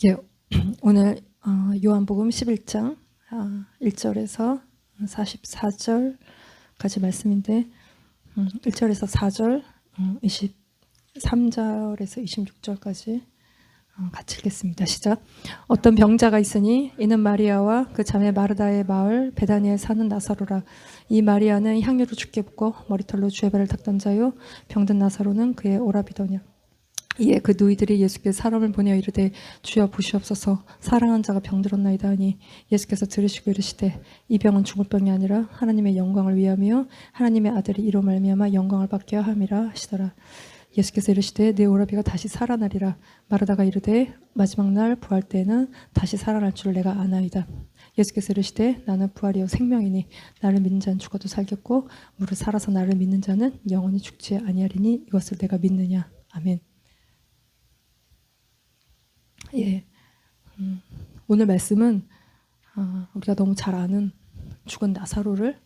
예, 오늘 요한복음 11장 1절에서 44절까지 말씀인데 1절에서 4절, 23절에서 26절까지 같이 읽겠습니다. 시작. 어떤 병자가 있으니 이는 마리아와 그 자매 마르다의 마을 베다니에 사는 나사로라. 이 마리아는 향유로 죽게 붓고 머리털로 주의 발을 닦던 자요, 병든 나사로는 그의 오라비더냐. 이에 그 누이들이 예수께 사람을 보내어 이르되 주여 보시옵소서, 사랑한 자가 병들었나이다 하니 예수께서 들으시고 이르시되 이 병은 죽을 병이 아니라 하나님의 영광을 위하며 하나님의 아들이 이로 말미암아 영광을 받게 함이라 하시더라. 예수께서 이르시되 내 오라비가 다시 살아나리라. 마르다가 이르되 마지막 날 부활 때에는 다시 살아날 줄 내가 아나이다. 예수께서 이르시되 나는 부활이요 생명이니 나를 믿는 자는 죽어도 살겠고 무릇 살아서 나를 믿는 자는 영원히 죽지 아니하리니 이것을 내가 믿느냐. 아멘. 예, 오늘 말씀은 우리가 너무 잘 아는 죽은 나사로를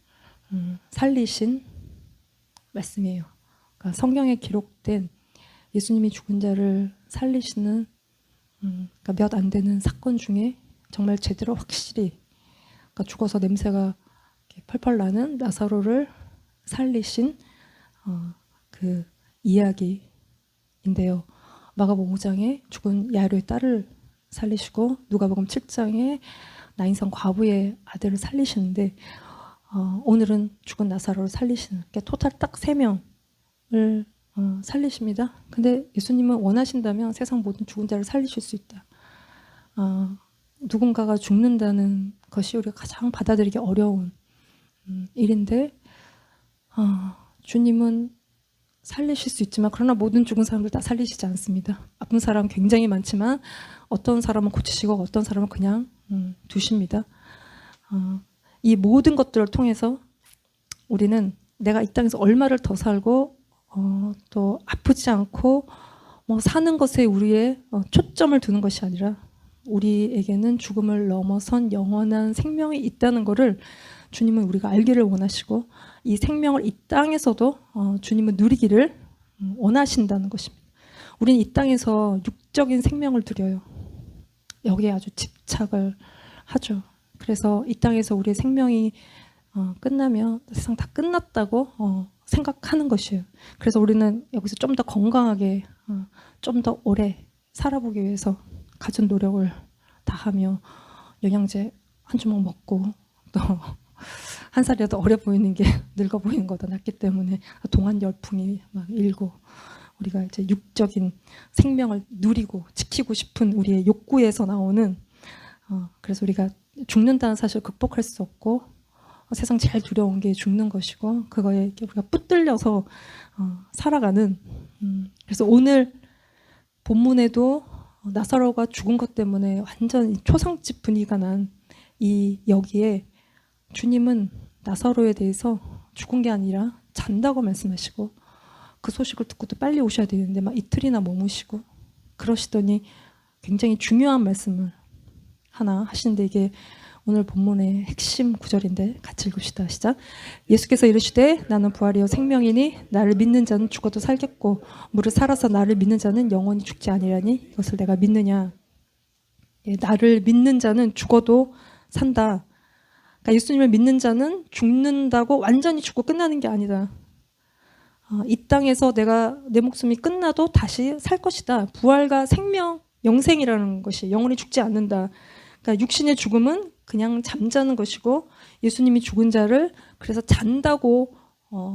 살리신 말씀이에요. 그러니까 성경에 기록된 예수님이 죽은 자를 살리시는 그러니까 몇 안 되는 사건 중에 정말 제대로 확실히, 그러니까 죽어서 냄새가 펄펄 나는 나사로를 살리신 그 이야기인데요. 마가복음 5장에 죽은 야이로의 딸을 살리시고 누가복음 7장에 나인성 과부의 아들을 살리시는데 오늘은 죽은 나사로를 살리시는, 그러니까 토탈 딱 3명을 살리십니다. 근데 예수님은 원하신다면 세상 모든 죽은 자를 살리실 수 있다. 누군가가 죽는다는 것이 우리가 가장 받아들이기 어려운 일인데 주님은 살리실 수 있지만 그러나 모든 죽은 사람들 다 살리시지 않습니다. 아픈 사람 굉장히 많지만 어떤 사람은 고치시고 어떤 사람은 그냥 두십니다. 이 모든 것들을 통해서 우리는 내가 이 땅에서 얼마를 더 살고 또 아프지 않고 사는 것에 우리의 초점을 두는 것이 아니라 우리에게는 죽음을 넘어선 영원한 생명이 있다는 것을 주님은 우리가 알기를 원하시고 이 생명을 이 땅에서도 주님은 누리기를 원하신다는 것입니다. 우리는 이 땅에서 육적인 생명을 누려요. 여기에 아주 집착을 하죠. 그래서 이 땅에서 우리의 생명이 끝나면 세상 다 끝났다고 생각하는 것이에요. 그래서 우리는 여기서 좀 더 건강하게 좀 더 오래 살아보기 위해서 갖은 노력을 다하며 영양제 한 주먹 먹고 또 한 살이라도 어려 보이는 게 늙어 보이는 것보다 낫기 때문에 동안 열풍이 막 일고 우리가 이제 육적인 생명을 누리고 지키고 싶은 우리의 욕구에서 나오는 그래서 우리가 죽는다는 사실을 극복할 수 없고 세상 제일 두려운 게 죽는 것이고 그거에 우리가 붙들려서 살아가는 그래서 오늘 본문에도 나사로가 죽은 것 때문에 완전 초상집 분위기가 난 이 여기에 주님은 나사로에 대해서 죽은 게 아니라 잔다고 말씀하시고 그 소식을 듣고 또 빨리 오셔야 되는데 막 이틀이나 머무시고 그러시더니 굉장히 중요한 말씀을 하나 하시는데 이게 오늘 본문의 핵심 구절인데 같이 읽읍시다. 시작. 예수께서 이르시되 나는 부활이요 생명이니 나를 믿는 자는 죽어도 살겠고 무릇 살아서 나를 믿는 자는 영원히 죽지 아니하리니 이것을 내가 믿느냐. 예, 나를 믿는 자는 죽어도 산다. 그러니까 예수님을 믿는 자는 죽는다고 완전히 죽고 끝나는 게 아니다. 이 땅에서 내 목숨이 끝나도 다시 살 것이다. 부활과 생명, 영생이라는 것이 영원히 죽지 않는다. 그러니까 육신의 죽음은 그냥 잠자는 것이고 예수님이 죽은 자를 그래서 잔다고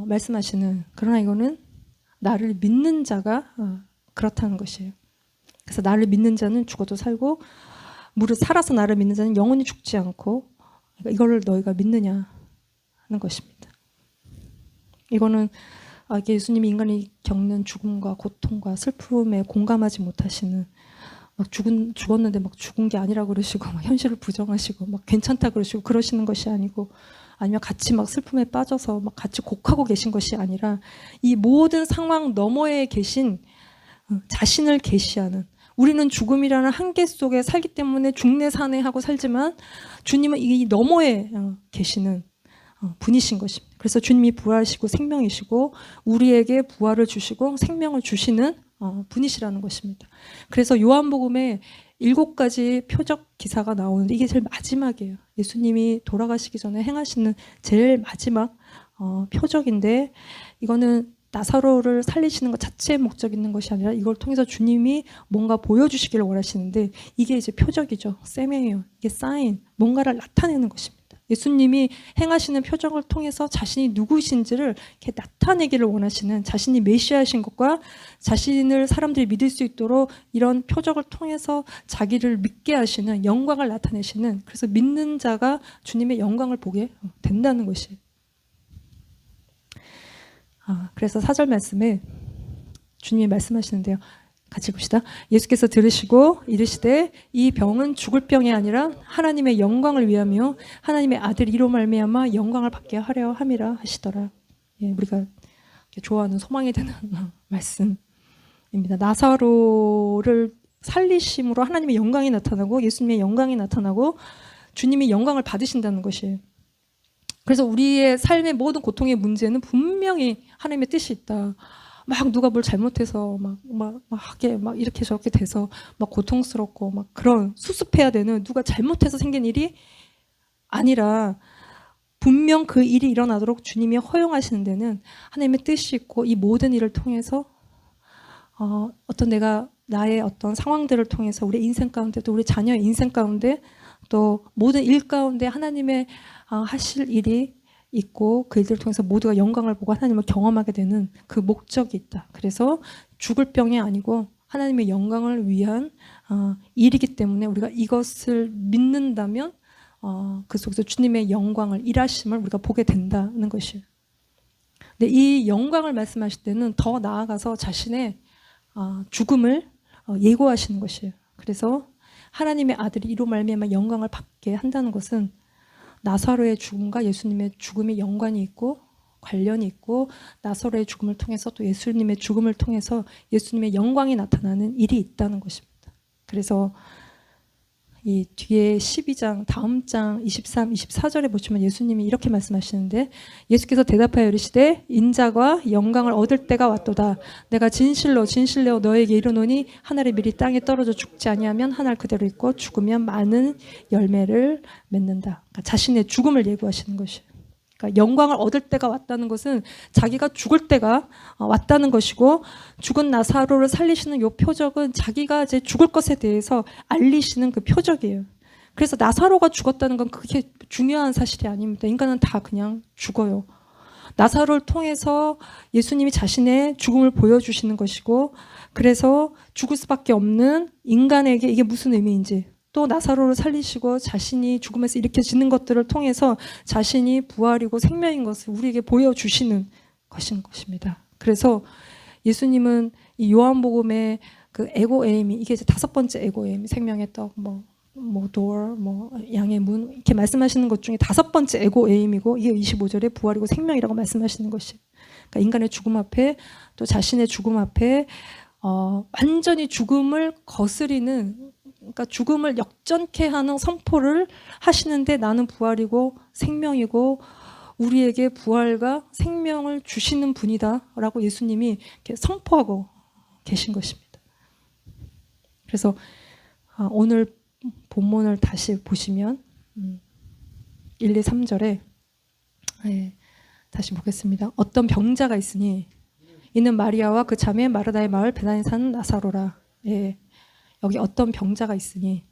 말씀하시는, 그러나 이거는 나를 믿는 자가 그렇다는 것이에요. 그래서 나를 믿는 자는 죽어도 살고 무릇 살아서 나를 믿는 자는 영원히 죽지 않고 그러니까 이거를 너희가 믿느냐 하는 것입니다. 이거는 이게 예수님이 인간이 겪는 죽음과 고통과 슬픔에 공감하지 못하시는 막 죽었는데 막 죽은 게 아니라 그러시고 막 현실을 부정하시고 막 괜찮다 그러시고 그러시는 것이 아니고 아니면 같이 막 슬픔에 빠져서 막 같이 곡하고 계신 것이 아니라 이 모든 상황 너머에 계신 자신을 계시하는, 우리는 죽음이라는 한계 속에 살기 때문에 죽네 사네 하고 살지만 주님은 이 너머에 계시는 분이신 것입니다. 그래서 주님이 부활이시고 생명이시고 우리에게 부활을 주시고 생명을 주시는 분이시라는 것입니다. 그래서 요한복음에 7가지 표적 기사가 나오는데 이게 제일 마지막이에요. 예수님이 돌아가시기 전에 행하시는 제일 마지막 표적인데 이거는 나사로를 살리시는 것 자체의 목적 있는 것이 아니라 이걸 통해서 주님이 뭔가 보여주시기를 원하시는데 이게 이제 표적이죠. 세명이에요. 이게 사인, 뭔가를 나타내는 것입니다. 예수님이 행하시는 표적을 통해서 자신이 누구신지를 이렇게 나타내기를 원하시는, 자신이 메시아이신 것과 자신을 사람들이 믿을 수 있도록 이런 표적을 통해서 자기를 믿게 하시는, 영광을 나타내시는, 그래서 믿는 자가 주님의 영광을 보게 된다는 것이. 그래서 4절 말씀에 주님이 말씀하시는데요. 같이 봅시다. 예수께서 들으시고 이르시되 이 병은 죽을 병이 아니라 하나님의 영광을 위하며 하나님의 아들 이로 말미암아 영광을 받게 하려 함이라 하시더라. 예, 우리가 좋아하는 소망이 되는 말씀입니다. 나사로를 살리심으로 하나님의 영광이 나타나고 예수님의 영광이 나타나고 주님이 영광을 받으신다는 것이에요. 그래서 우리의 삶의 모든 고통의 문제는 분명히 하나님의 뜻이 있다. 막 누가 뭘 잘못해서 막 이렇게 저렇게 돼서 막 고통스럽고 막 그런 수습해야 되는, 누가 잘못해서 생긴 일이 아니라 분명 그 일이 일어나도록 주님이 허용하시는 데는 하나님의 뜻이 있고, 이 모든 일을 통해서 어떤 내가 나의 어떤 상황들을 통해서 우리 인생 가운데 또 우리 자녀의 인생 가운데 또 모든 일 가운데 하나님의 하실 일이 있고 그 일들을 통해서 모두가 영광을 보고 하나님을 경험하게 되는 그 목적이 있다. 그래서 죽을 병이 아니고 하나님의 영광을 위한 일이기 때문에 우리가 이것을 믿는다면 그 속에서 주님의 영광을, 일하심을 우리가 보게 된다는 것이에요. 근데 이 영광을 말씀하실 때는 더 나아가서 자신의 죽음을 예고하시는 것이에요. 그래서 하나님의 아들이 이로 말미암아 영광을 받게 한다는 것은 나사로의 죽음과 예수님의 죽음이 연관이 있고 관련이 있고, 나사로의 죽음을 통해서 또 예수님의 죽음을 통해서 예수님의 영광이 나타나는 일이 있다는 것입니다. 그래서 이 뒤에 12장 다음 장 23, 24절에 보시면 예수님이 이렇게 말씀하시는데, 예수께서 대답하여 이르시되 인자가 영광을 얻을 때가 왔도다. 내가 진실로 진실로 너에게 이르노니 한 알이 미리 땅에 떨어져 죽지 아니하면 한 알 그대로 있고 죽으면 많은 열매를 맺는다. 그러니까 자신의 죽음을 예고하시는 것이에요. 그러니까 영광을 얻을 때가 왔다는 것은 자기가 죽을 때가 왔다는 것이고, 죽은 나사로를 살리시는 이 표적은 자기가 이제 죽을 것에 대해서 알리시는 그 표적이에요. 그래서 나사로가 죽었다는 건 그게 중요한 사실이 아닙니다. 인간은 다 그냥 죽어요. 나사로를 통해서 예수님이 자신의 죽음을 보여주시는 것이고, 그래서 죽을 수밖에 없는 인간에게 이게 무슨 의미인지, 또 나사로를 살리시고 자신이 죽음에서 일으켜지는 것들을 통해서 자신이 부활이고 생명인 것을 우리에게 보여주시는 것입니다. 그래서 예수님은 이 요한복음의 그 에고에임이, 이게 이제 5번째 에고에임, 생명의 떡, door, 양의 문, 이렇게 말씀하시는 것 중에 5번째 에고에임이고, 이게 25절에 부활이고 생명이라고 말씀하시는 것이, 그러니까 인간의 죽음 앞에 또 자신의 죽음 앞에 완전히 죽음을 거스리는, 그러니까 죽음을 역전케 하는 선포를 하시는데, 나는 부활이고 생명이고 우리에게 부활과 생명을 주시는 분이다라고 예수님이 이렇게 선포하고 계신 것입니다. 그래서 오늘 본문을 다시 보시면 1, 2, 3절에 다시 보겠습니다. 어떤 병자가 있으니 이는 마리아와 그 자매 마르다의 마을 베다니에 사는 나사로라. 여기 어떤 병자가 있으니,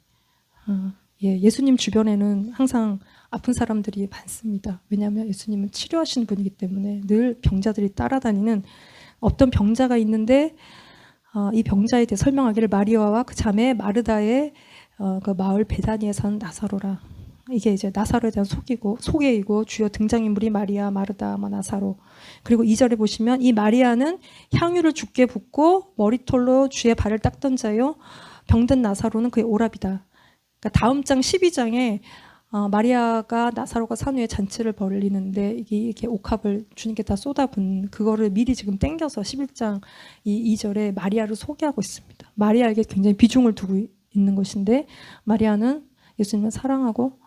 예수님 주변에는 항상 아픈 사람들이 많습니다. 왜냐하면 예수님은 치료하시는 분이기 때문에 늘 병자들이 따라다니는 어떤 병자가 있는데, 이 병자에 대해 설명하기를 마리아와 그 자매 마르다의 그 마을 베다니에 사는 나사로라. 이게 이제 나사로에 대한 소개이고 주요 등장인물이 마리아, 마르다, 나사로. 그리고 2절에 보시면 이 마리아는 향유를 주께 붓고 머리털로 주의 발을 닦던 자요, 병든 나사로는 그의 오랍이다. 그러니까 다음 장 12장에 마리아가 나사로가 산 후에 잔치를 벌리는데 이게 이렇게 옥합을 주님께 다 쏟아붓는 그거를 미리 지금 땡겨서 11장 2절에 마리아를 소개하고 있습니다. 마리아에게 굉장히 비중을 두고 있는 것인데, 마리아는 예수님을 사랑하고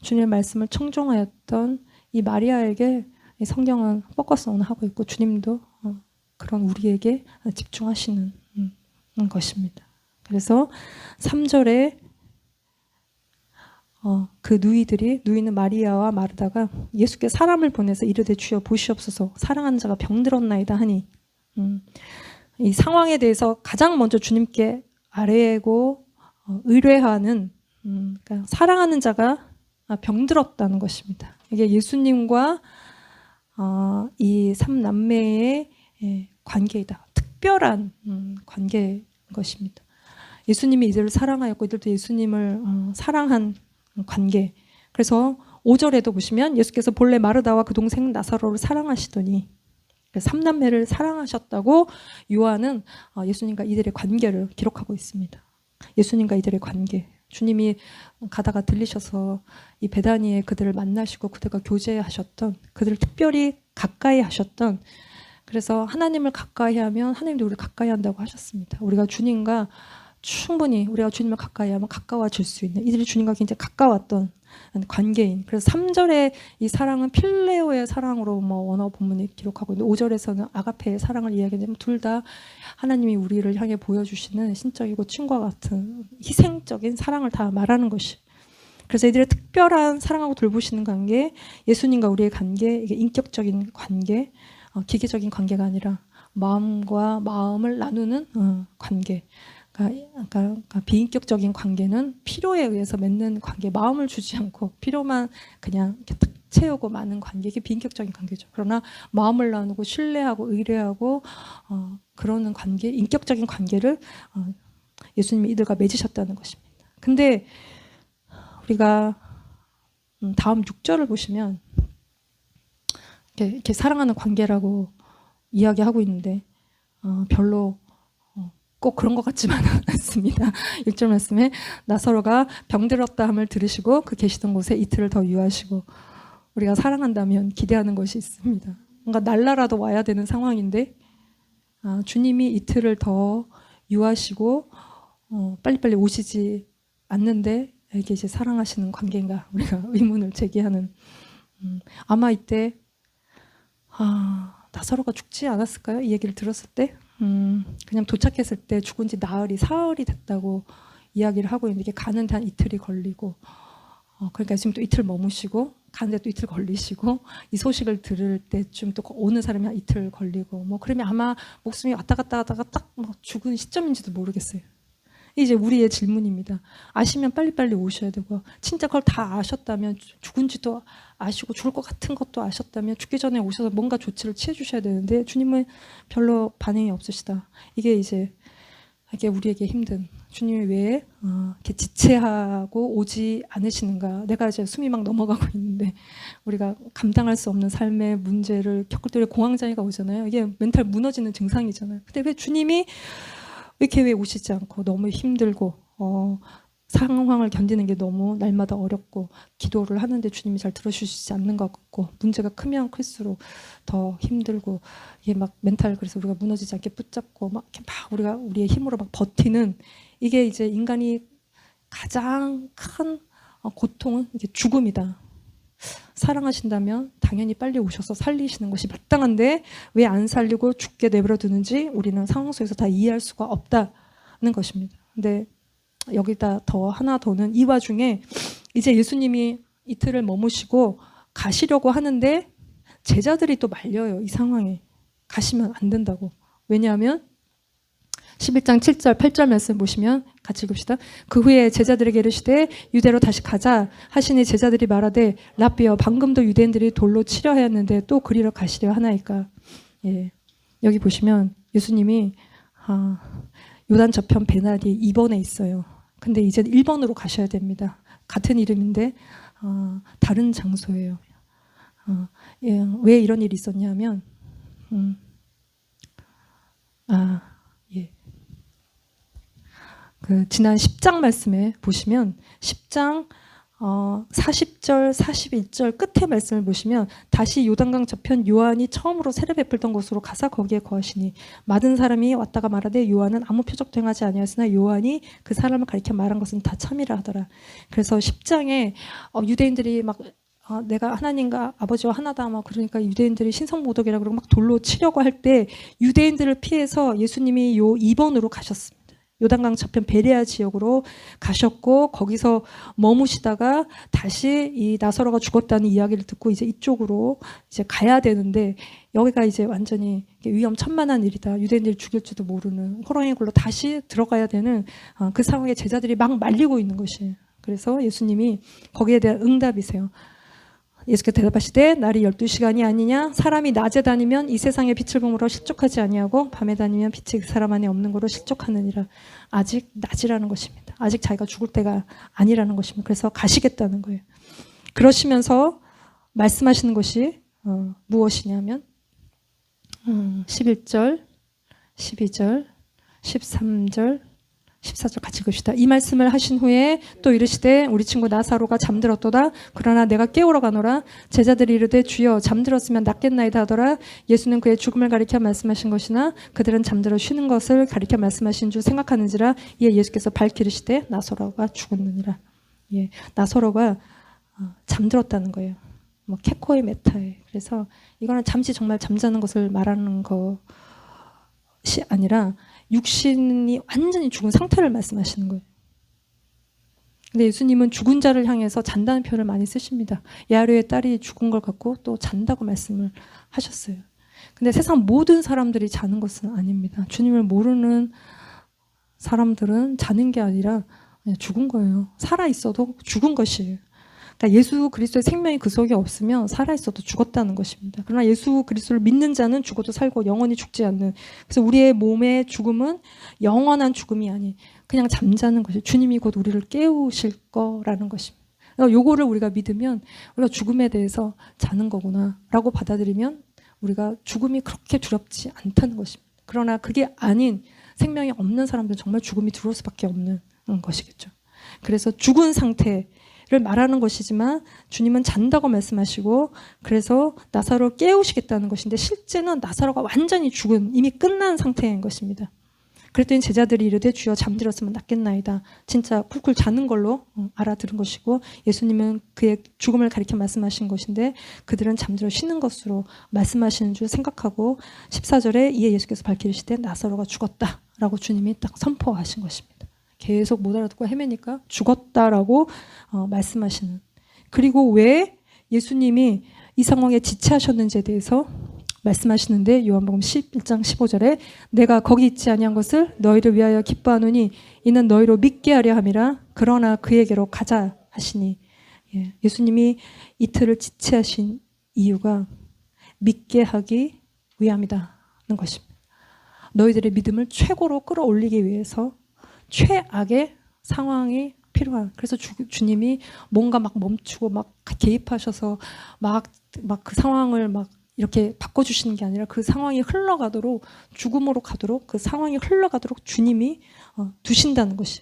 주님의 말씀을 청종하였던 이 마리아에게 성경은 포커스 온 하고 있고, 주님도 그런 우리에게 집중하시는 것입니다. 그래서 3절에 그 누이는 마리아와 마르다가 예수께 사람을 보내서 이르되 주여 보시옵소서 사랑하는 자가 병들었나이다 하니 이 상황에 대해서 가장 먼저 주님께 아뢰고 의뢰하는 그러니까 사랑하는 자가 병들었다는 것입니다. 이게 예수님과 이 삼남매의 관계이다. 특별한 관계인 것입니다. 예수님이 이들을 사랑하였고 이들도 예수님을 사랑한 관계. 그래서 5절에도 보시면 예수께서 본래 마르다와 그 동생 나사로를 사랑하시더니 삼남매를 사랑하셨다고 요한은 예수님과 이들의 관계를 기록하고 있습니다. 예수님과 이들의 관계. 주님이 가다가 들리셔서 이 베다니에 그들을 만나시고 그들과 교제하셨던, 그들을 특별히 가까이 하셨던, 그래서 하나님을 가까이 하면 하나님도 우리를 가까이 한다고 하셨습니다. 우리가 주님과 충분히 우리가 주님을 가까이 하면 가까워질 수 있는, 이들이 주님과 굉장히 가까웠던 관계인. 그래서 3절에 이 사랑은 필레오의 사랑으로 원어 본문이 기록하고 있는데 5절에서는 아가페의 사랑을 이야기하는데 둘 다 하나님이 우리를 향해 보여주시는 신적이고 친구와 같은 희생적인 사랑을 다 말하는 것이. 그래서 이들의 특별한 사랑하고 돌보시는 관계, 예수님과 우리의 관계, 이게 인격적인 관계, 기계적인 관계가 아니라 마음과 마음을 나누는 관계. 그러니까 비인격적인 관계는 필요에 의해서 맺는 관계, 마음을 주지 않고 필요만 그냥 이렇게 탁 채우고 마는 관계, 이게 비인격적인 관계죠. 그러나 마음을 나누고 신뢰하고 의뢰하고 그러는 관계, 인격적인 관계를 예수님이 이들과 맺으셨다는 것입니다. 근데 우리가 다음 6절을 보시면 이렇게 사랑하는 관계라고 이야기하고 있는데 별로 꼭 그런 것 같지만은 않습니다. 6절 말씀에 나사로가 병들었다 함을 들으시고 그 계시던 곳에 이틀을 더 유하시고, 우리가 사랑한다면 기대하는 것이 있습니다. 뭔가 날라라도 와야 되는 상황인데 주님이 이틀을 더 유하시고 빨리빨리 오시지 않는데 이게 이제 사랑하시는 관계인가, 우리가 의문을 제기하는. 아마 이때 나사로가 죽지 않았을까요? 이 얘기를 들었을 때 그냥 도착했을 때 죽은 지 나흘이 사흘이 됐다고 이야기를 하고 있는데, 이게 가는데 한 이틀이 걸리고 그러니까 지금 또 이틀 머무시고 가는데 또 이틀 걸리시고 이 소식을 들을 때쯤 또 오는 사람이 한 이틀 걸리고 그러면 아마 목숨이 왔다 갔다 하다가 딱 죽은 시점인지도 모르겠어요. 이제 우리의 질문입니다. 아시면 빨리빨리 오셔야 되고, 진짜 그걸 다 아셨다면, 죽은지도 아시고 죽을 것 같은 것도 아셨다면 죽기 전에 오셔서 뭔가 조치를 취해 주셔야 되는데 주님은 별로 반응이 없으시다. 이게 우리에게 힘든, 주님이 왜 이렇게 지체하고 오지 않으시는가. 내가 이제 숨이 막 넘어가고 있는데 우리가 감당할 수 없는 삶의 문제를 겪을 때 공황장애가 오잖아요. 이게 멘탈 무너지는 증상이잖아요. 근데 왜 주님이 왜 오시지 않고, 너무 힘들고 상황을 견디는 게 너무 날마다 어렵고 기도를 하는데 주님이 잘 들어주시지 않는 것 같고, 문제가 크면 클수록 더 힘들고, 이게 막 멘탈, 그래서 우리가 무너지지 않게 붙잡고 우리가 우리의 힘으로 버티는, 이게 이제 인간이 가장 큰 고통은 이게 죽음이다. 사랑하신다면 당연히 빨리 오셔서 살리시는 것이 마땅한데 왜 안 살리고 죽게 내버려 두는지 우리는 상황 속에서 다 이해할 수가 없다는 것입니다. 근데 여기다 하나 더는, 이 와중에 이제 예수님이 이틀을 머무시고 가시려고 하는데 제자들이 또 말려요. 이 상황에 가시면 안 된다고. 왜냐하면 11장 7절 8절 말씀 보시면 같이 읽읍시다. 그 후에 제자들에게 이르시되 유대로 다시 가자 하시니 제자들이 말하되 라비여 방금도 유대인들이 돌로 치려 하였는데 또 그리러 가시려 하나이까. 여기 보시면 예수님이 요단 저편 베나리 2번에 있어요. 근데 이제 1번으로 가셔야 됩니다. 같은 이름인데 다른 장소예요. 왜 이런 일이 있었냐면 지난 10장 말씀에 보시면 10장 40절, 41절 끝에 말씀을 보시면 다시 요단강 저편 요한이 처음으로 세례 베풀던 곳으로 가사 거기에 거하시니 많은 사람이 왔다가 말하되 요한은 아무 표적도 행하지 아니하였으나 요한이 그 사람을 가리켜 말한 것은 다 참이라 하더라. 그래서 10장에 유대인들이 내가 하나님과 아버지와 하나다 그러니까 유대인들이 신성모독이라 그러고 돌로 치려고 할 때 유대인들을 피해서 예수님이 요 2번으로 가셨습니다. 요단강 저편 베레아 지역으로 가셨고 거기서 머무시다가 다시 이 나사로가 죽었다는 이야기를 듣고 이제 이쪽으로 이제 가야 되는데 여기가 이제 완전히 위험천만한 일이다. 유대인들이 죽일지도 모르는 호랑이 굴로 다시 들어가야 되는 그 상황에 제자들이 막 말리고 있는 것이에요. 그래서 예수님이 거기에 대한 응답이세요. 예수께서 대답하시되 날이 12시간이 아니냐 사람이 낮에 다니면 이 세상의 빛을 보므로 실족하지 아니하고 밤에 다니면 빛이 그 사람 안에 없는 거로 실족하느니라. 아직 낮이라는 것입니다. 아직 자기가 죽을 때가 아니라는 것입니다. 그래서 가시겠다는 거예요. 그러시면서 말씀하시는 것이 무엇이냐면 11절, 12절, 13절, 14절 같이 읽읍시다. 이 말씀을 하신 후에 또 이르시되 우리 친구 나사로가 잠들었도다. 그러나 내가 깨우러 가노라. 제자들이 이르되 주여 잠들었으면 낫겠나이다 하더라. 예수는 그의 죽음을 가리켜 말씀하신 것이나 그들은 잠들어 쉬는 것을 가리켜 말씀하신 줄 생각하는지라. 이에 예수께서 밝히시되 나사로가 죽었느니라. 예, 나사로가 잠들었다는 거예요. 뭐 케코의 메타에. 그래서 이거는 잠시 정말 잠자는 것을 말하는 것이 아니라 육신이 완전히 죽은 상태를 말씀하시는 거예요. 근데 예수님은 죽은 자를 향해서 잔다는 표현을 많이 쓰십니다. 야이로의 딸이 죽은 걸 갖고 또 잔다고 말씀을 하셨어요. 근데 세상 모든 사람들이 자는 것은 아닙니다. 주님을 모르는 사람들은 자는 게 아니라 죽은 거예요. 살아있어도 죽은 것이에요. 그러니까 예수 그리스도의 생명이 그 속에 없으면 살아있어도 죽었다는 것입니다. 그러나 예수 그리스도를 믿는 자는 죽어도 살고 영원히 죽지 않는. 그래서 우리의 몸의 죽음은 영원한 죽음이 아닌 그냥 잠자는 것이 주님이 곧 우리를 깨우실 거라는 것입니다. 요거를 우리가 믿으면 우리가 죽음에 대해서 자는 거구나 라고 받아들이면 우리가 죽음이 그렇게 두렵지 않다는 것입니다. 그러나 그게 아닌 생명이 없는 사람들은 정말 죽음이 두려울 수밖에 없는 것이겠죠. 그래서 죽은 상태 를 말하는 것이지만 주님은 잔다고 말씀하시고 그래서 나사로를 깨우시겠다는 것인데 실제는 나사로가 완전히 죽은 이미 끝난 상태인 것입니다. 그랬더니 제자들이 이르되 주여 잠들었으면 낫겠나이다. 진짜 쿨쿨 자는 걸로 알아들은 것이고 예수님은 그의 죽음을 가리켜 말씀하신 것인데 그들은 잠들어 쉬는 것으로 말씀하시는 줄 생각하고 14절에 이에 예수께서 밝히시되 나사로가 죽었다라고 주님이 딱 선포하신 것입니다. 계속 못 알아듣고 헤매니까 죽었다라고 말씀하시는. 그리고 왜 예수님이 이 상황에 지체하셨는지에 대해서 말씀하시는데 요한복음 11장 15절에 내가 거기 있지 아니한 것을 너희를 위하여 기뻐하노니 이는 너희로 믿게 하려 함이라. 그러나 그에게로 가자 하시니. 예수님이 이틀을 지체하신 이유가 믿게 하기 위함이라는 것입니다. 너희들의 믿음을 최고로 끌어올리기 위해서 최악의 상황이 필요한. 그래서 주님이 뭔가 막 멈추고 막 개입하셔서 막 그 상황을 막 이렇게 바꿔주시는 게 아니라 그 상황이 흘러가도록 죽음으로 가도록 그 상황이 흘러가도록 주님이 두신다는 것이.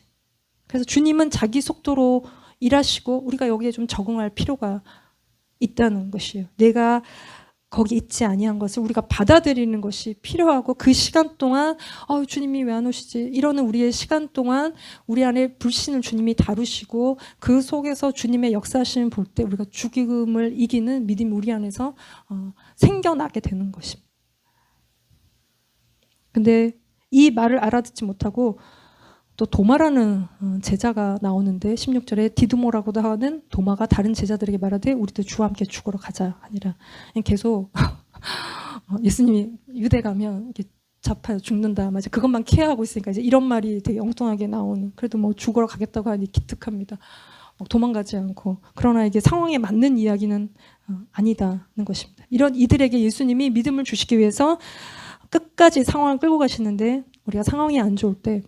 그래서 주님은 자기 속도로 일하시고 우리가 여기에 좀 적응할 필요가 있다는 것이에요. 내가 거기 있지 아니한 것을 우리가 받아들이는 것이 필요하고 그 시간 동안 주님이 왜 안 오시지? 이러는 우리의 시간 동안 우리 안에 불신을 주님이 다루시고 그 속에서 주님의 역사하심을 볼 때 우리가 죽음을 이기는 믿음이 우리 안에서 생겨나게 되는 것입니다. 근데 이 말을 알아듣지 못하고 또 도마라는 제자가 나오는데 16절에 디두모라고도 하는 도마가 다른 제자들에게 말하되 우리도 주와 함께 죽으러 가자 아니라 계속 예수님이 유대 가면 이렇게 잡아요 죽는다 맞아 그것만 케어하고 있으니까 이제 이런 말이 되게 엉뚱하게 나오는. 그래도 뭐 죽으러 가겠다고 하니 기특합니다. 도망가지 않고. 그러나 이게 상황에 맞는 이야기는 아니다는 것입니다. 이런 이들에게 예수님이 믿음을 주시기 위해서 끝까지 상황을 끌고 가시는데 우리가 상황이 안 좋을 때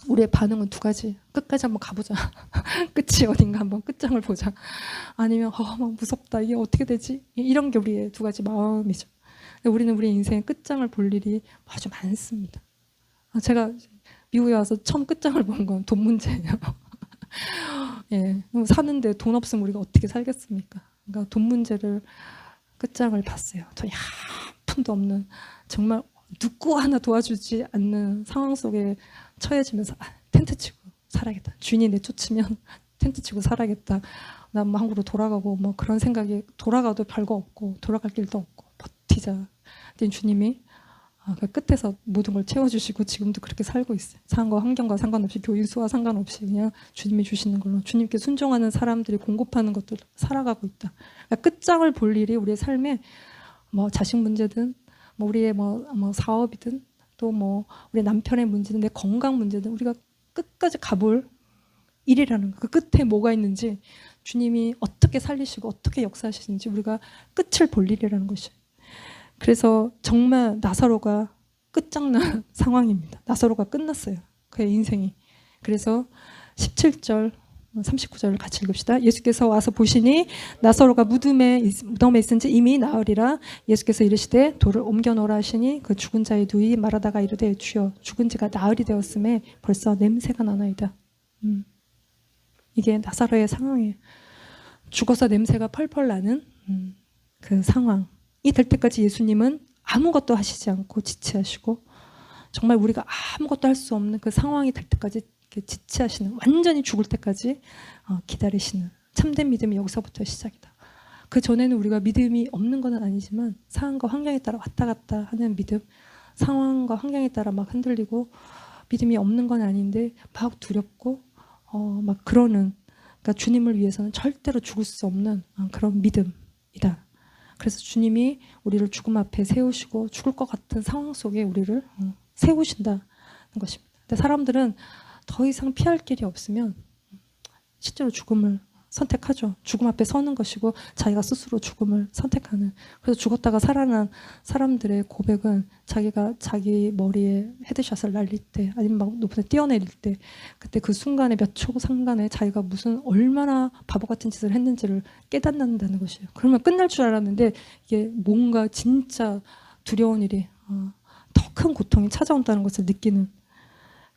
우리의 반응은 두 가지. 끝까지 한번 가보자. 끝이 어딘가 한번 끝장을 보자. 아니면 막 무섭다. 이게 어떻게 되지? 이런 게 우리의 두 가지 마음이죠. 우리는 우리 인생의 끝장을 볼 일이 아주 많습니다. 제가 미국에 와서 처음 끝장을 본 건 돈 문제예요. 예, 사는데 돈 없으면 우리가 어떻게 살겠습니까? 그러니까 돈 문제를 끝장을 봤어요. 돈이 한 푼도 없는 정말 누구 하나 도와주지 않는 상황 속에 처해지면서 텐트 치고 살아야겠다. 주인이 내쫓으면 텐트 치고 살아야겠다. 난 뭐 한국으로 돌아가고 뭐 그런 생각이 돌아가도 별거 없고 돌아갈 길도 없고 버티자. 그랬더니 주님이 그 끝에서 모든 걸 채워주시고 지금도 그렇게 살고 있어요. 상황과 환경과 상관없이, 교인 수와 상관없이 그냥 주님이 주시는 걸로, 주님께 순종하는 사람들이 공급하는 것들 살아가고 있다. 그러니까 끝장을 볼 일이 우리의 삶에 뭐 자식 문제든 뭐 우리의 뭐 사업이든 또 뭐 우리 남편의 문제든 내 건강 문제든 우리가 끝까지 가볼 일이라는 거. 그 끝에 뭐가 있는지, 주님이 어떻게 살리시고 어떻게 역사하시는지 우리가 끝을 볼 일이라는 것이에요. 그래서 정말 나사로가 끝장난 상황입니다. 나사로가 끝났어요. 그의 인생이. 그래서 17절 39절을 같이 읽읍시다. 예수께서 와서 보시니 나사로가 무덤에 있은 지 이미 나흘이라. 예수께서 이르시되 돌을 옮겨 놓으라 하시니 그 죽은 자의 누이 말하다가 이르되 주여 죽은 지가 나흘이 되었음에 벌써 냄새가 나나이다. 이게 나사로의 상황이에요. 죽어서 냄새가 펄펄 나는 그 상황이 될 때까지 예수님은 아무것도 하시지 않고 지체하시고, 정말 우리가 아무것도 할 수 없는 그 상황이 될 때까지 지체하시는, 완전히 죽을 때까지 기다리시는 참된 믿음이 여기서부터 시작이다. 그 전에는 우리가 믿음이 없는 건 아니지만 상황과 환경에 따라 왔다 갔다 하는 믿음, 상황과 환경에 따라 막 흔들리고 믿음이 없는 건 아닌데 막 두렵고 막 그러는, 그러니까 주님을 위해서는 절대로 죽을 수 없는 그런 믿음이다. 그래서 주님이 우리를 죽음 앞에 세우시고 죽을 것 같은 상황 속에 우리를 세우신다는 것입니다. 근데 사람들은 더 이상 피할 길이 없으면 실제로 죽음을 선택하죠. 죽음 앞에 서는 것이고 자기가 스스로 죽음을 선택하는. 그래서 죽었다가 살아난 사람들의 고백은 자기가 자기 머리에 헤드샷을 날릴 때, 아니면 막 높은 데 뛰어내릴 때, 그때 그 순간에 몇 초 상간에 자기가 무슨 얼마나 바보 같은 짓을 했는지를 깨닫는다는 것이에요. 그러면 끝날 줄 알았는데 이게 뭔가 진짜 두려운 일이, 더 큰 고통이 찾아온다는 것을 느끼는.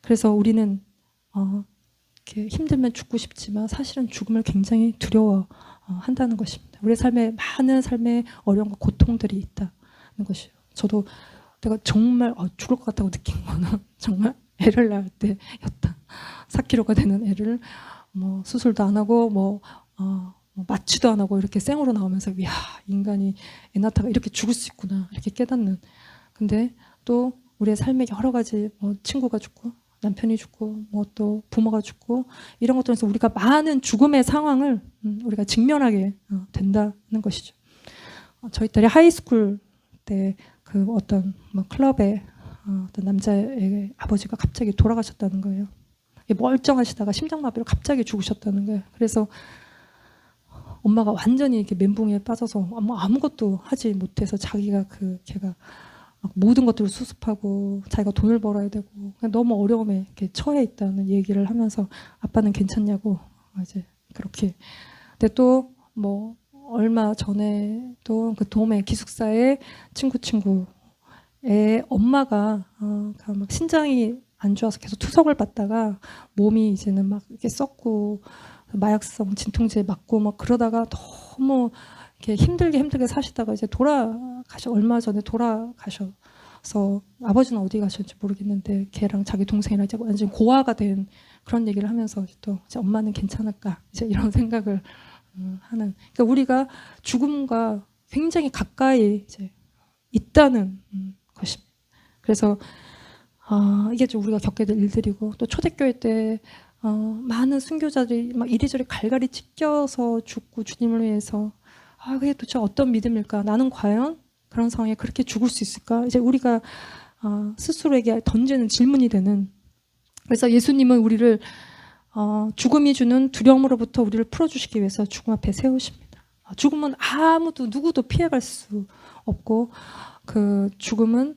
그래서 우리는 이렇게 힘들면 죽고 싶지만 사실은 죽음을 굉장히 두려워 한다는 것입니다. 우리의 삶에 많은 삶의 어려움과 고통들이 있다는 것이에요. 저도 내가 정말 죽을 것 같다고 느낀 거는 정말 애를 낳을 때였다. 4kg가 되는 애를 뭐 수술도 안 하고 뭐 마취도 안 하고 이렇게 생으로 나오면서, 이야, 인간이 애 낳다가 이렇게 죽을 수 있구나, 이렇게 깨닫는. 근데 또 우리의 삶에 여러 가지, 뭐 친구가 죽고 남편이 죽고 뭐 또 부모가 죽고 이런 것들에서 우리가 많은 죽음의 상황을 우리가 직면하게 된다는 것이죠. 저희 딸이 하이스쿨 때 그 어떤 뭐 클럽에 어떤 남자의 아버지가 갑자기 돌아가셨다는 거예요. 멀쩡하시다가 심장마비로 갑자기 죽으셨다는 거예요. 그래서 엄마가 완전히 이렇게 멘붕에 빠져서 아무것도 하지 못해서 자기가 걔가 모든 것들을 수습하고 자기가 돈을 벌어야 되고 너무 어려움에 이렇게 처해 있다는 얘기를 하면서 아빠는 괜찮냐고 이제 그렇게. 근데 또 뭐 얼마 전에 또 그 도매 기숙사의 친구의 엄마가 막 신장이 안 좋아서 계속 투석을 받다가 몸이 이제는 막 이렇게 썩고 마약성 진통제 맞고 막 그러다가 너무 이렇게 힘들게 사시다가 이제 얼마 전에 돌아가셔서, 아버지는 어디 가셨는지 모르겠는데 걔랑 자기 동생이랑 이제 완전 고아가 된 그런 얘기를 하면서 또 이제 엄마는 괜찮을까, 이제 이런 생각을 하는. 그러니까 우리가 죽음과 굉장히 가까이 이제 있다는 것입니다. 그래서 이게 좀 우리가 겪게 될 일들이고, 또 초대교회 때 많은 순교자들이 막 이리저리 갈갈이 찢겨서 죽고 주님을 위해서, 그게 도대체 어떤 믿음일까? 나는 과연 그런 상황에 그렇게 죽을 수 있을까? 이제 우리가 스스로에게 던지는 질문이 되는. 그래서 예수님은 우리를 죽음이 주는 두려움으로부터 우리를 풀어주시기 위해서 죽음 앞에 세우십니다. 죽음은 누구도 피해갈 수 없고, 그 죽음은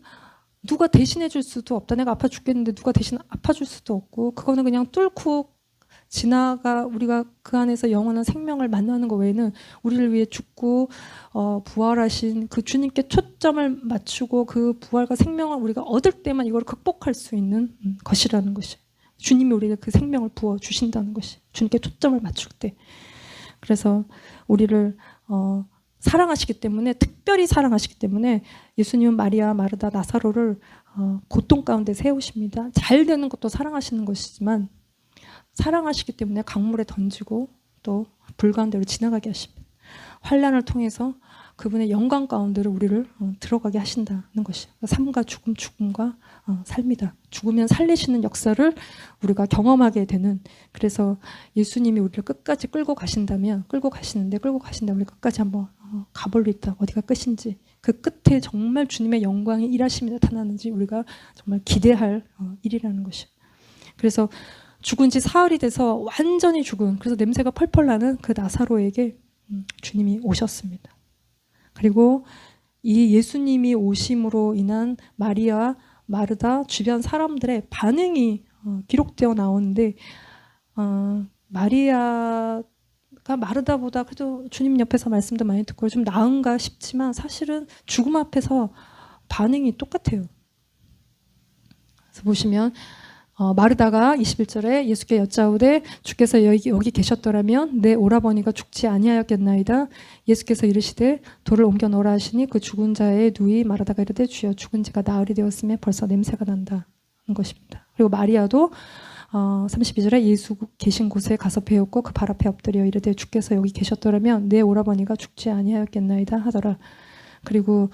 누가 대신해 줄 수도 없다. 내가 아파 죽겠는데 누가 대신 아파줄 수도 없고, 그거는 그냥 뚫고 지나가 우리가 그 안에서 영원한 생명을 만나는 것 외에는 우리를 위해 죽고 부활하신 그 주님께 초점을 맞추고 그 부활과 생명을 우리가 얻을 때만 이걸 극복할 수 있는 것이라는 것이, 주님이 우리에게 그 생명을 부어주신다는 것이, 주님께 초점을 맞출 때. 그래서 우리를 사랑하시기 때문에, 특별히 사랑하시기 때문에 예수님은 마리아, 마르다, 나사로를 고통 가운데 세우십니다. 잘 되는 것도 사랑하시는 것이지만 사랑하시기 때문에 강물에 던지고 또 불 가운데로 지나가게 하십니다. 환난을 통해서 그분의 영광 가운데로 우리를 들어가게 하신다는 것이에요. 삶과 죽음, 죽음과 삶이다. 죽으면 살리시는 역사를 우리가 경험하게 되는, 그래서 예수님이 우리를 끝까지 끌고 가신다면, 끌고 가시는데 우리 끝까지 한번 가볼 수 있다. 어디가 끝인지, 그 끝에 정말 주님의 영광이 일하심이 나타나는지 우리가 정말 기대할 일이라는 것이에요. 그래서 죽은 지 사흘이 돼서 완전히 죽은, 그래서 냄새가 펄펄 나는 그 나사로에게 주님이 오셨습니다. 그리고 이 예수님이 오심으로 인한 마리아, 마르다 주변 사람들의 반응이 기록되어 나오는데, 마리아가 마르다보다 그래도 주님 옆에서 말씀도 많이 듣고 좀 나은가 싶지만 사실은 죽음 앞에서 반응이 똑같아요. 그래서 보시면 마르다가 21절에 예수께 여짜오되 주께서 여기 계셨더라면 내 오라버니가 죽지 아니하였겠나이다. 예수께서 이르시되 돌을 옮겨 놓으라 하시니 그 죽은 자의 누이 마르다가 이르되 주여 죽은 지가 나흘이 되었으며 벌써 냄새가 난다는 것입니다. 그리고 마리아도 32절에 예수 계신 곳에 가서 배웠고 그 발 앞에 엎드려 이르되 주께서 여기 계셨더라면 내 오라버니가 죽지 아니하였겠나이다 하더라. 그리고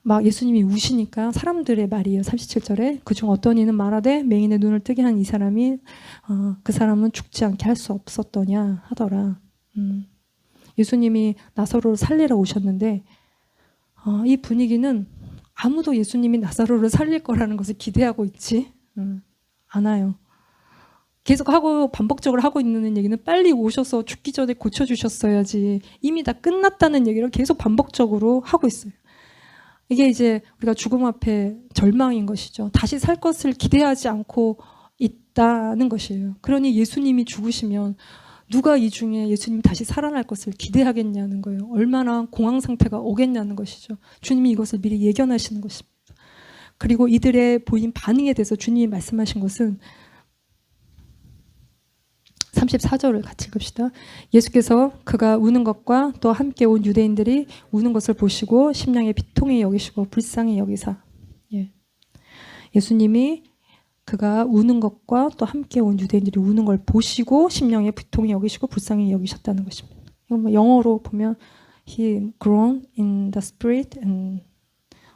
막 예수님이 우시니까 사람들의 말이에요. 37절에 그중 어떤 이는 말하되 맹인의 눈을 뜨게 한 이 사람이 그 사람은 죽지 않게 할 수 없었더냐 하더라. 예수님이 나사로를 살리러 오셨는데 이 분위기는 아무도 예수님이 나사로를 살릴 거라는 것을 기대하고 있지 않아요. 계속하고 반복적으로 하고 있는 얘기는 빨리 오셔서 죽기 전에 고쳐주셨어야지, 이미 다 끝났다는 얘기를 계속 반복적으로 하고 있어요. 이게 이제 우리가 죽음 앞에 절망인 것이죠. 다시 살 것을 기대하지 않고 있다는 것이에요. 그러니 예수님이 죽으시면 누가 이 중에 예수님이 다시 살아날 것을 기대하겠냐는 거예요. 얼마나 공황 상태가 오겠냐는 것이죠. 주님이 이것을 미리 예견하시는 것입니다. 그리고 이들의 보인 반응에 대해서 주님이 말씀하신 것은 34절을 같이 읽읍시다. 예수께서 그가 우는 것과 또 함께 온 유대인들이 우는 것을 보시고 심령의 비통히 여기시고 불쌍히 여기사. 예수님이 그가 우는 것과 또 함께 온 유대인들이 우는 걸 보시고 심령의 비통히 여기시고 불쌍히 여기셨다는 것입니다. 이건 영어로 보면 He groaned in the spirit and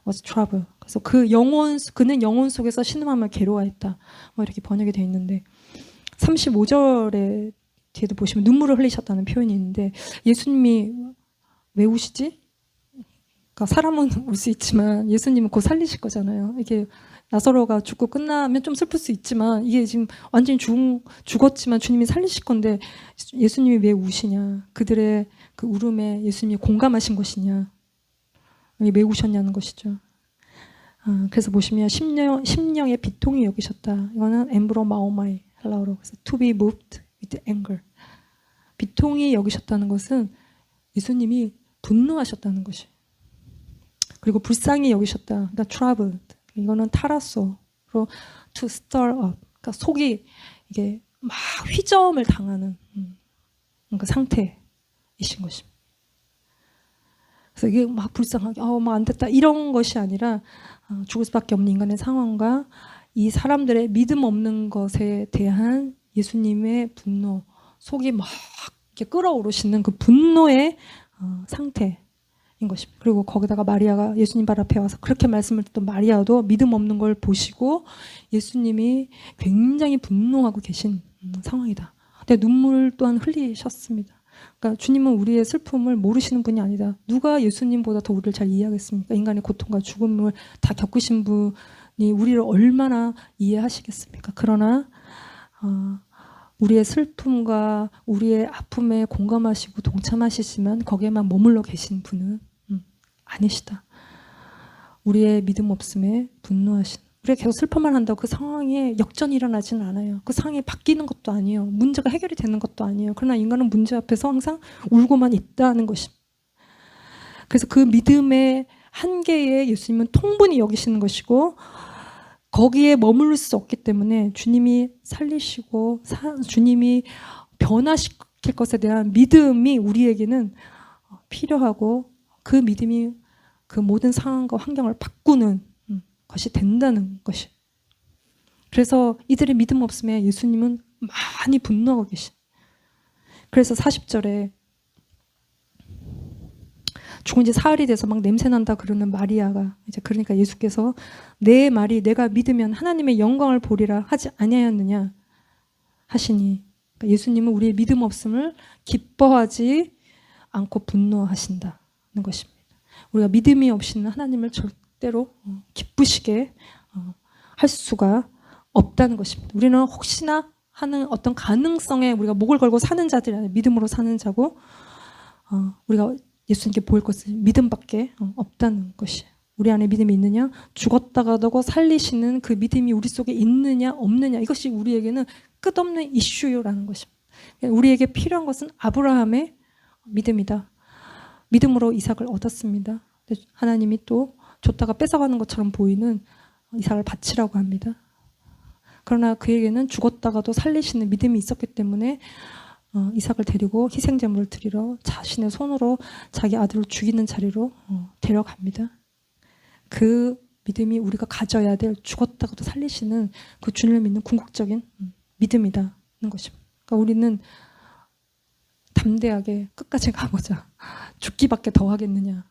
was troubled. 그래서 그는 영혼 속에서 신음하며 괴로워했다. 이렇게 번역이 되어 있는데, 35절에 뒤에도 보시면 눈물을 흘리셨다는 표현이 있는데, 예수님이 왜 우시지? 그러니까 사람은 울 수 있지만 예수님은 곧 살리실 거잖아요. 이게 나사로가 죽고 끝나면 좀 슬플 수 있지만 이게 지금 완전히 죽었지만 주님이 살리실 건데 예수님이 왜 우시냐? 그들의 그 울음에 예수님이 공감하신 것이냐? 왜 우셨냐는 것이죠. 그래서 보시면 심령의 비통이 여기셨다. 이거는 엠브로마오마이 헬라어로 그래서 to be moved with anger. 비통이 여기셨다는 것은 예수님이 분노하셨다는 것이에요. 그리고 불쌍히 여기셨다. 그러니까 troubled. 이거는 타라소로 to stir up. 그러니까 속이 이게 막 휘저음을 당하는 그 상태이신 것입니다. 그래서 이게 막 불쌍하게 막 안 됐다 이런 것이 아니라 죽을 수밖에 없는 인간의 상황과 이 사람들의 믿음 없는 것에 대한 예수님의 분노, 속이 막 이렇게 끓어오르시는 그 분노의 상태인 것입니다. 그리고 거기다가 마리아가 예수님 발 앞에 와서 그렇게 말씀을 듣던 마리아도 믿음 없는 걸 보시고 예수님이 굉장히 분노하고 계신 상황이다. 근데 눈물 또한 흘리셨습니다. 그러니까 주님은 우리의 슬픔을 모르시는 분이 아니다. 누가 예수님보다 더 우리를 잘 이해하겠습니까? 인간의 고통과 죽음을 다 겪으신 분이 우리를 얼마나 이해하시겠습니까? 그러나 우리의 슬픔과 우리의 아픔에 공감하시고 동참하시지만 거기에만 머물러 계신 분은 아니시다. 우리의 믿음 없음에 분노하신, 우리가 계속 슬퍼만 한다고 그 상황에 역전이 일어나지는 않아요. 그 상황이 바뀌는 것도 아니에요. 문제가 해결이 되는 것도 아니에요. 그러나 인간은 문제 앞에서 항상 울고만 있다는 것입니다. 그래서 그 믿음의 한계에 예수님은 통분히 여기시는 것이고 거기에 머무를 수 없기 때문에 주님이 살리시고 주님이 변화시킬 것에 대한 믿음이 우리에게는 필요하고 그 믿음이 그 모든 상황과 환경을 바꾸는 것이 된다는 것이. 그래서 이들의 믿음 없음에 예수님은 많이 분노하고 계신. 그래서 40절에 죽은 지 사흘이 돼서 막 냄새 난다 그러는 마리아가 이제 그러니까 예수께서 내 말이 내가 믿으면 하나님의 영광을 보리라 하지 아니하였느냐 하시니 그러니까 예수님은 우리의 믿음 없음을 기뻐하지 않고 분노하신다는 것입니다. 우리가 믿음이 없이는 하나님을 절대로 기쁘시게 할 수가 없다는 것입니다. 우리는 혹시나 하는 어떤 가능성에 우리가 목을 걸고 사는 자들이 아니라 믿음으로 사는 자고 우리가 예수님께 보일 것은 믿음밖에 없다는 것이에요. 우리 안에 믿음이 있느냐, 죽었다가도 살리시는 그 믿음이 우리 속에 있느냐 없느냐 이것이 우리에게는 끝없는 이슈요라는 것입니다. 우리에게 필요한 것은 아브라함의 믿음이다. 믿음으로 이삭을 얻었습니다. 하나님이 또 줬다가 뺏어가는 것처럼 보이는 이삭을 바치라고 합니다. 그러나 그에게는 죽었다가도 살리시는 믿음이 있었기 때문에 이삭을 데리고 희생제물을 드리러 자신의 손으로 자기 아들을 죽이는 자리로 데려갑니다. 그 믿음이 우리가 가져야 될 죽었다가도 살리시는 그 주님을 믿는 궁극적인 믿음이라는 것입니다. 그러니까 우리는 담대하게 끝까지 가보자. 죽기밖에 더 하겠느냐.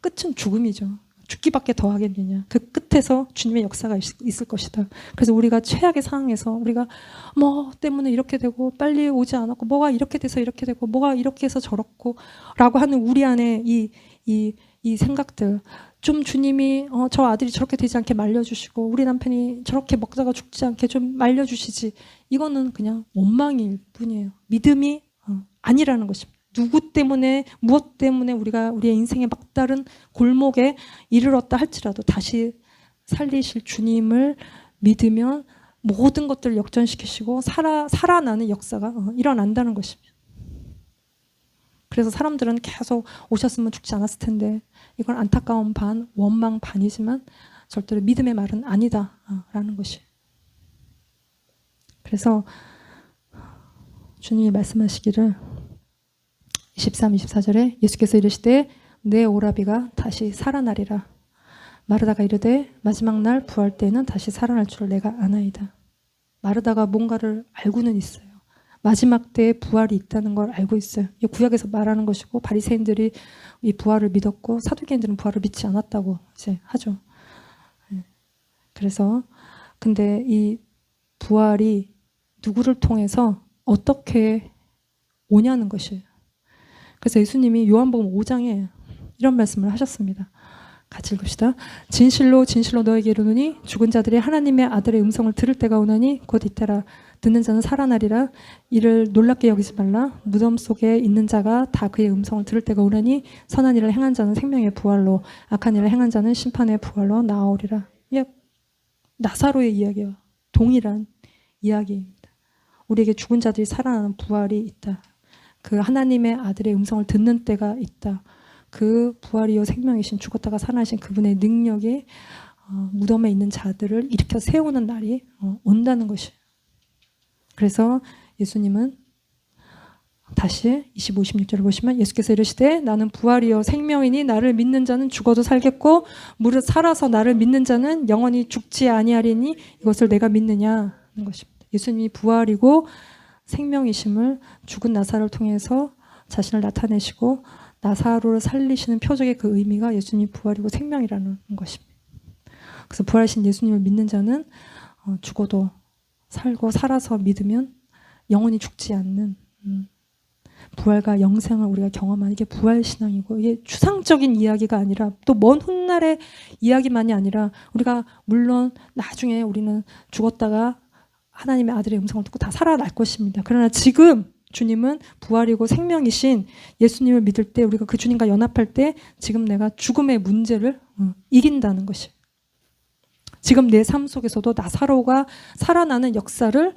끝은 죽음이죠. 죽기밖에 더 하겠느냐. 그 끝에서 주님의 역사가 있을 것이다. 그래서 우리가 최악의 상황에서 우리가 뭐 때문에 이렇게 되고 빨리 오지 않았고 뭐가 이렇게 돼서 이렇게 되고 뭐가 이렇게 해서 저렇고 라고 하는 우리 안에 이 생각들 좀 주님이 저 아들이 저렇게 되지 않게 말려주시고 우리 남편이 저렇게 먹다가 죽지 않게 좀 말려주시지 이거는 그냥 원망일 뿐이에요. 믿음이 아니라는 것입니다. 누구 때문에 무엇 때문에 우리가 우리의 인생의 막다른 골목에 이르렀다 할지라도 다시 살리실 주님을 믿으면 모든 것들을 역전시키시고 살아나는 역사가 일어난다는 것입니다. 그래서 사람들은 계속 오셨으면 죽지 않았을 텐데 이건 안타까운 반, 원망 반이지만 절대로 믿음의 말은 아니다라는 것이. 그래서 주님이 말씀하시기를 23, 24절에 예수께서 이르시되 내 오라비가 다시 살아나리라. 마르다가 이르되 마지막 날 부활 때에는 다시 살아날 줄을 내가 아나이다. 마르다가 뭔가를 알고는 있어요. 마지막 때에 부활이 있다는 걸 알고 있어요. 이 구약에서 말하는 것이고 바리새인들이 이 부활을 믿었고 사두개인들은 부활을 믿지 않았다고 이제 하죠. 그래서 근데 이 부활이 누구를 통해서 어떻게 오냐는 것이에요. 그래서 예수님이 요한복음 5장에 이런 말씀을 하셨습니다. 같이 읽읍시다. 진실로 진실로 너에게 이르노니 죽은 자들이 하나님의 아들의 음성을 들을 때가 오나니 곧 이때라. 듣는 자는 살아나리라. 이를 놀랍게 여기지 말라. 무덤 속에 있는 자가 다 그의 음성을 들을 때가 오나니 선한 일을 행한 자는 생명의 부활로 악한 일을 행한 자는 심판의 부활로 나아오리라. 나사로의 이야기와 동일한 이야기입니다. 우리에게 죽은 자들이 살아나는 부활이 있다. 그 하나님의 아들의 음성을 듣는 때가 있다. 그 부활이요 생명이신 죽었다가 살아나신 그분의 능력이 무덤에 있는 자들을 일으켜 세우는 날이 온다는 것이에요. 그래서 예수님은 다시 25, 26절을 보시면 예수께서 이르시되 나는 부활이요 생명이니 나를 믿는 자는 죽어도 살겠고 무릇 살아서 나를 믿는 자는 영원히 죽지 아니하리니 이것을 내가 믿느냐는 것입니다. 예수님이 부활이고 생명이심을 죽은 나사로를 통해서 자신을 나타내시고 나사로를 살리시는 표적의 그 의미가 예수님이 부활이고 생명이라는 것입니다. 그래서 부활하신 예수님을 믿는 자는 죽어도 살고 살아서 믿으면 영원히 죽지 않는 부활과 영생을 우리가 경험하는 이게 부활신앙이고 이게 추상적인 이야기가 아니라 또 먼 훗날의 이야기만이 아니라 우리가 물론 나중에 우리는 죽었다가 하나님의 아들의 음성을 듣고 다 살아날 것입니다. 그러나 지금 주님은 부활이고 생명이신 예수님을 믿을 때 우리가 그 주님과 연합할 때 지금 내가 죽음의 문제를 이긴다는 것이 지금 내 삶 속에서도 나사로가 살아나는 역사를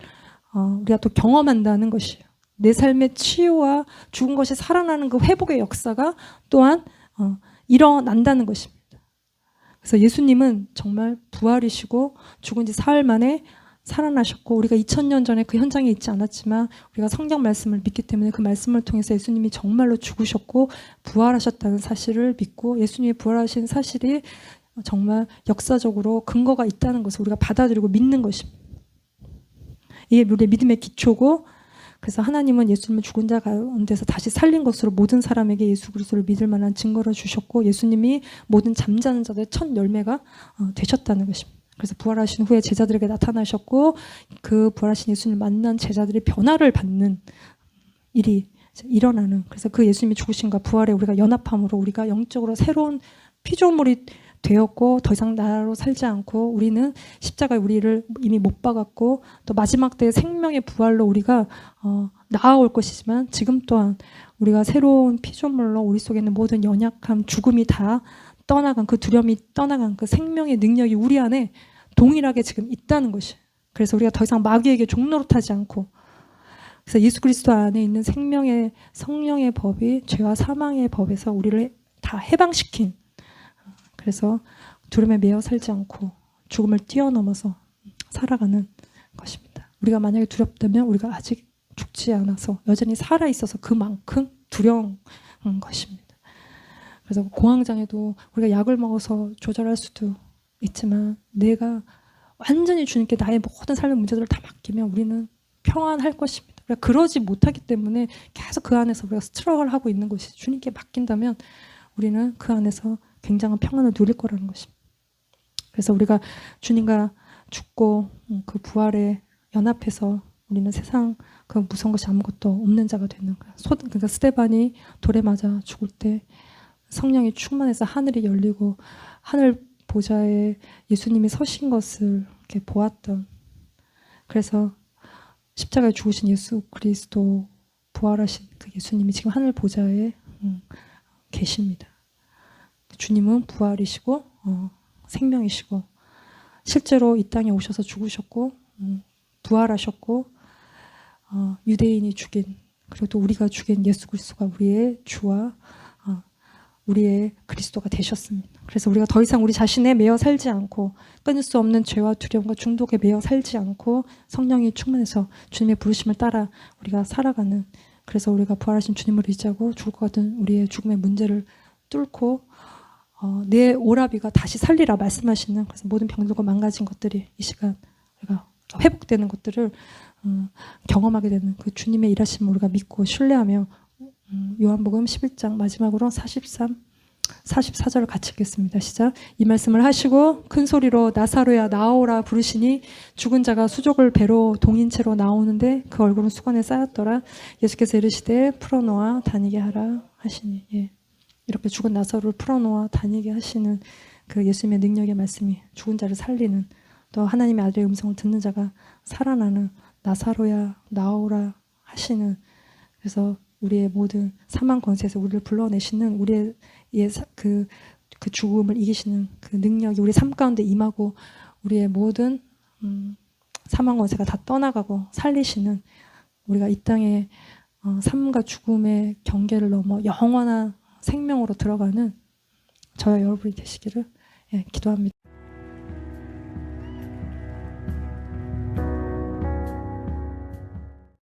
우리가 또 경험한다는 것이에요. 내 삶의 치유와 죽은 것이 살아나는 그 회복의 역사가 또한 일어난다는 것입니다. 그래서 예수님은 정말 부활이시고 죽은 지 사흘 만에 살아나셨고 우리가 2000년 전에 그 현장에 있지 않았지만 우리가 성경 말씀을 믿기 때문에 그 말씀을 통해서 예수님이 정말로 죽으셨고 부활하셨다는 사실을 믿고 예수님이 부활하신 사실이 정말 역사적으로 근거가 있다는 것을 우리가 받아들이고 믿는 것입니다. 이게 우리의 믿음의 기초고 그래서 하나님은 예수님을 죽은 자 가운데서 다시 살린 것으로 모든 사람에게 예수 그리스도를 믿을 만한 증거를 주셨고 예수님이 모든 잠자는 자들의 첫 열매가 되셨다는 것입니다. 그래서 부활하신 후에 제자들에게 나타나셨고 그 부활하신 예수님을 만난 제자들이 변화를 받는 일이 일어나는, 그래서 그 예수님이 죽으심과 부활에 우리가 연합함으로 우리가 영적으로 새로운 피조물이 되었고 더 이상 나로 살지 않고 우리는 십자가에 우리를 이미 못 박았고 또 마지막 때의 생명의 부활로 우리가 나아올 것이지만 지금 또한 우리가 새로운 피조물로 우리 속에 있는 모든 연약함, 죽음이 다 떠나간 그 두려움이 떠나간 그 생명의 능력이 우리 안에 동일하게 지금 있다는 것이. 그래서 우리가 더 이상 마귀에게 종노릇하지 않고 그래서 예수 그리스도 안에 있는 생명의 성령의 법이 죄와 사망의 법에서 우리를 다 해방시킨, 그래서 두려움에 매여 살지 않고 죽음을 뛰어넘어서 살아가는 것입니다. 우리가 만약에 두렵다면 우리가 아직 죽지 않아서 여전히 살아있어서 그만큼 두려운 것입니다. 그래서 공황장애도 우리가 약을 먹어서 조절할 수도 있지만 내가 완전히 주님께 나의 모든 삶의 문제들을 다 맡기면 우리는 평안할 것입니다. 우리가 그러지 못하기 때문에 계속 그 안에서 우리가 스트럭을 하고 있는 것이, 주님께 맡긴다면 우리는 그 안에서 굉장한 평안을 누릴 거라는 것입니다. 그래서 우리가 주님과 죽고 그 부활에 연합해서 우리는 세상 그 무서운 것이 아무것도 없는 자가 되는 거야. 그러니까 스데반이 돌에 맞아 죽을 때 성령이 충만해서 하늘이 열리고 하늘 보좌에 예수님이 서신 것을 이렇게 보았던, 그래서 십자가에 죽으신 예수 그리스도 부활하신 그 예수님이 지금 하늘 보좌에 계십니다. 주님은 부활이시고 생명이시고 실제로 이 땅에 오셔서 죽으셨고 부활하셨고 유대인이 죽인, 그리고 또 우리가 죽인 예수 그리스도가 우리의 주와 우리의 그리스도가 되셨습니다. 그래서 우리가 더 이상 우리 자신에 매여 살지 않고 끊을 수 없는 죄와 두려움과 중독에 매여 살지 않고 성령이 충만해서 주님의 부르심을 따라 우리가 살아가는, 그래서 우리가 부활하신 주님을 의지하고 죽을 것 같은 우리의 죽음의 문제를 뚫고 내 오라비가 다시 살리라 말씀하시는, 그래서 모든 병들고 망가진 것들이 이 시간 우리가 회복되는 것들을 경험하게 되는 그 주님의 일하심을 우리가 믿고 신뢰하며 요한복음 11장 마지막으로 43, 44절을 같이 읽겠습니다. 시작. 이 말씀을 하시고 큰 소리로 나사로야 나오라 부르시니 죽은 자가 수족을 배로 동인 채로 나오는데 그 얼굴은 수건에 쌓였더라. 예수께서 이르시되 풀어놓아 다니게 하라 하시니. 예. 이렇게 죽은 나사로를 풀어놓아 다니게 하시는 그 예수님의 능력의 말씀이 죽은 자를 살리는, 또 하나님의 아들의 음성을 듣는 자가 살아나는, 나사로야 나오라 하시는, 그래서 우리의 모든 사망 권세에서 우리를 불러내시는 우리의 그 죽음을 이기시는 그 능력이 우리 삶 가운데 임하고 우리의 모든 사망 권세가 다 떠나가고 살리시는, 우리가 이 땅에 삶과 죽음의 경계를 넘어 영원한 생명으로 들어가는 저와 여러분이 되시기를 기도합니다.